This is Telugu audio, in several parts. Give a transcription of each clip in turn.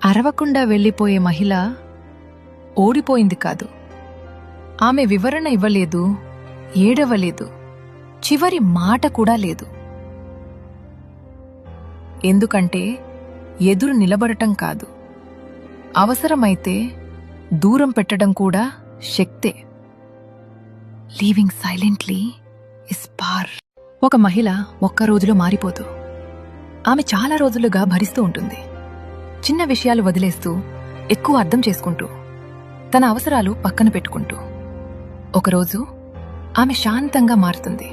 అరవకుండా వెళ్లిపోయే మహిళ ఓడిపోయింది కాదు. ఆమె వివరణ ఇవ్వలేదు, ఏడవలేదు, చివరి మాట కూడా లేదు. ఎందుకంటే ఎదురు నిలబడటం కాదు, అవసరమైతే దూరం పెట్టడం కూడా శక్తే. Leaving silently is power. ఒక మహిళ ఒక్క రోజులో మారిపోదు. ఆమె చాలా రోజులుగా భరిస్తూ ఉంటుంది. చిన్న విషయాలు వదిలేస్తూ, ఎక్కువ అర్థం చేసుకుంటూ, తన అవసరాలు పక్కన పెట్టుకుంటూ. ఒకరోజు ఆమె శాంతంగా మారుతుంది.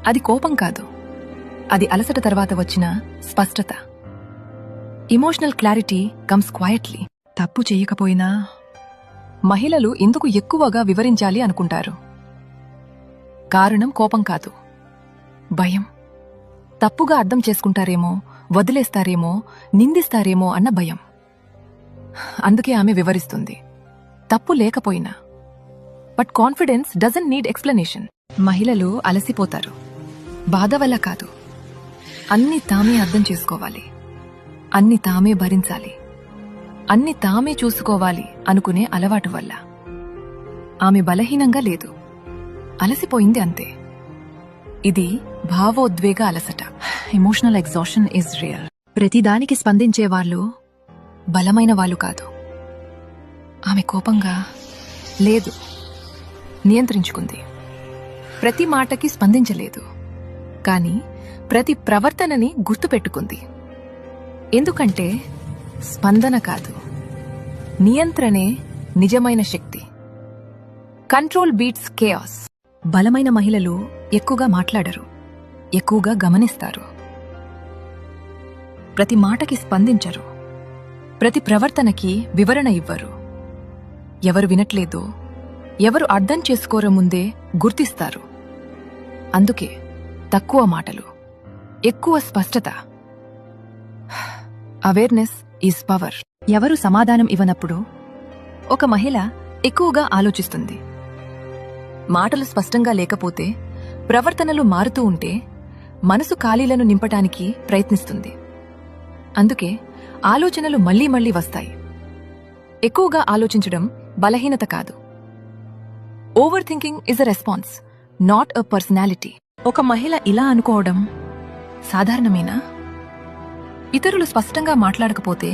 అది కోపం కాదు, అది అలసట తర్వాత వచ్చిన స్పష్టత. Emotional clarity comes quietly. తప్పు చెయ్యకపోయినా మహిళలు ఎందుకు ఎక్కువగా వివరించాలి అనుకుంటారు? కారణం కోపం కాదు, భయం. తప్పుగా అర్థం చేసుకుంటారేమో, వదిలేస్తారేమో, నిందిస్తారేమో అన్న భయం. అందుకే ఆమె వివరిస్తుంది, తప్పు లేకపోయినా. But confidence doesn't need explanation. మహిళలు అలసిపోతారు, బాధ వల్ల కాదు. అన్ని తామే అర్థం చేసుకోవాలి, అన్ని తామే భరించాలి, అన్ని తామే చూసుకోవాలి అనుకునే అలవాటు వల్ల. ఆమె బలహీనంగా లేదు, అలసిపోయింది అంతే. ఇది భావోద్వేగ అలసట. Emotional exhaustion is real. ప్రతిదానికి స్పందించేవాళ్ళు బలమైన వాళ్ళు కాదు. ఆమె కోపంగా లేదు, నియంత్రించుకుంది. ప్రతి మాటకి స్పందించలేదు, కాని ప్రతి ప్రవర్తనని గుర్తుపెట్టుకుంది. ఎందుకంటే స్పందన కాదు, నియంత్రణే నిజమైన శక్తి. Control beats chaos. బలమైన మహిళలు ఎక్కువగా మాట్లాడరు, ఎక్కువగా గమనిస్తారు. ప్రతి మాటకి స్పందించరు, ప్రతి ప్రవర్తనకి వివరణ ఇవ్వరు. ఎవరు వినట్లేదో, ఎవరు అర్థం చేసుకోరో ముందే గుర్తిస్తారు. అందుకే తక్కువ మాటలు, ఎక్కువ స్పష్టత. Awareness is power. ఎవరు సమాధానం ఇవ్వనప్పుడు ఒక మహిళ ఎక్కువగా ఆలోచిస్తుంది. మాటలు స్పష్టంగా లేకపోతే, ప్రవర్తనలు మారుతూ ఉంటే మనసు ఖాళీలను నింపటానికి ప్రయత్నిస్తుంది. అందుకే ఆలోచనలు మళ్లీ మళ్లీ వస్తాయి. ఎక్కువగా ఆలోచించడం బలహీనత కాదు. Over thinking is a response, not a personality. ఒక మహిళ ఇలా అనుకోవడం సాధారణమేనా? ఇతరులు స్పష్టంగా మాట్లాడకపోతే,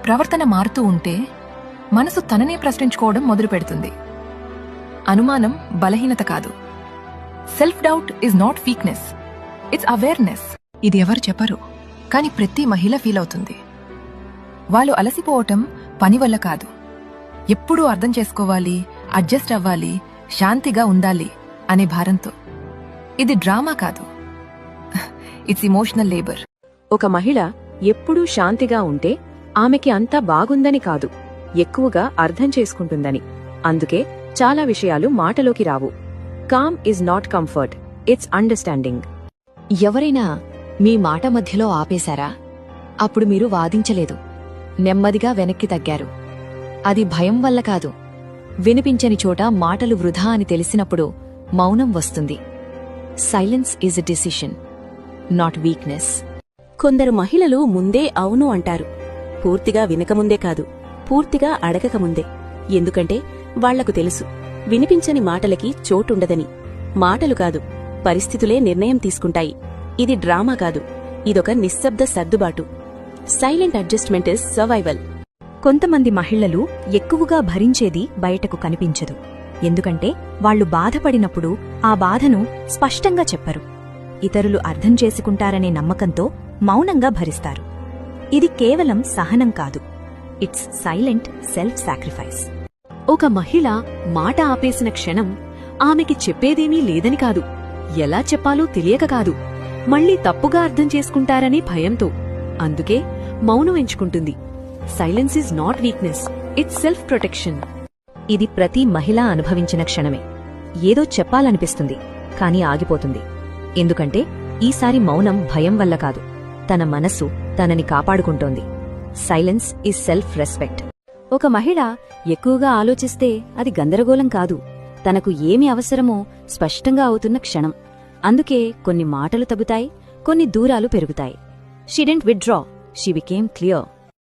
ప్రవర్తన మారుతూ ఉంటే మనసు తననే ప్రశ్నించుకోవడం మొదలు పెడుతుంది. అనుమానం బలహీనత కాదు. Self doubt is not weakness, it's awareness. ఇది ఎవరు చెప్పరు, కాని ప్రతి మహిళ ఫీల్ అవుతుంది. వాళ్ళు అలసిపోవటం పని వల్ల కాదు, ఎప్పుడూ అర్థం చేసుకోవాలి, అడ్జస్ట్ అవ్వాలి, శాంతిగా ఉండాలి అనే భారంతో. ఇది డ్రామా కాదు, ఇట్స్ ఇమోషనల్ లేబర్. ఒక మహిళ ఎప్పుడూ శాంతిగా ఉంటే ఆమెకి అంతా బాగుందని కాదు, ఎక్కువగా అర్థం చేసుకుంటుందని. అందుకే చాలా విషయాలు మాటలోకి రావు. Calm is not comfort, it's understanding. ఎవరైనా మీ మాట మధ్యలో ఆపేశారా? అప్పుడు మీరు వాదించలేదు, నెమ్మదిగా వెనక్కి తగ్గారు. అది భయం వల్ల కాదు, వినిపించని చోట మాటలు వృధా అని తెలిసినప్పుడు మౌనం వస్తుంది. Silence is a decision, not weakness. కొందరు మహిళలు ముందే అవును అంటారు, పూర్తిగా వినకముందే కాదు, పూర్తిగా అడగకముందే. ఎందుకంటే వాళ్లకు తెలుసు, వినిపించని మాటలకి చోటుండదని. మాటలు కాదు, పరిస్థితులే నిర్ణయం తీసుకుంటాయి. ఇది డ్రామా కాదు, ఇదొక నిశ్శబ్ద సర్దుబాటు. Silent adjustment is survival. కొంతమంది మహిళలు ఎక్కువగా భరించేది బయటకు కనిపించదు. ఎందుకంటే వాళ్లు బాధపడినప్పుడు ఆ బాధను స్పష్టంగా చెప్పరు. ఇతరులు అర్థం చేసుకుంటారనే నమ్మకంతో మౌనంగా భరిస్తారు. ఇది కేవలం సహనం కాదు, ఇట్స్ సైలెంట్ సెల్ఫ్ సాక్రిఫైస్. ఒక మహిళ మాట ఆపేసిన క్షణం ఆమెకి చెప్పేదేమీ లేదని కాదు, ఎలా చెప్పాలో తెలియక కాదు, మళ్లీ తప్పుగా అర్థం చేసుకుంటారనే భయంతో. అందుకే మౌనం ఎంచుకుంటుంది. Silence is not weakness, it's self protection. ఇది ప్రతి మహిళ అనుభవించిన క్షణమే. ఏదో చెప్పాలనిపిస్తుంది, కాని ఆగిపోతుంది. ఎందుకంటే ఈసారి మౌనం భయం వల్ల కాదు, తన మనసు తనని కాపాడుకుంటోంది. Silence is self respect. ఒక మహిళ ఎక్కువగా ఆలోచిస్తే అది గందరగోళం కాదు, తనకు ఏమి అవసరమో స్పష్టంగా అవుతున్న క్షణం. అందుకే కొన్ని మాటలు తగ్గుతాయి, కొన్ని దూరాలు పెరుగుతాయి. She didn't withdraw, she became clear.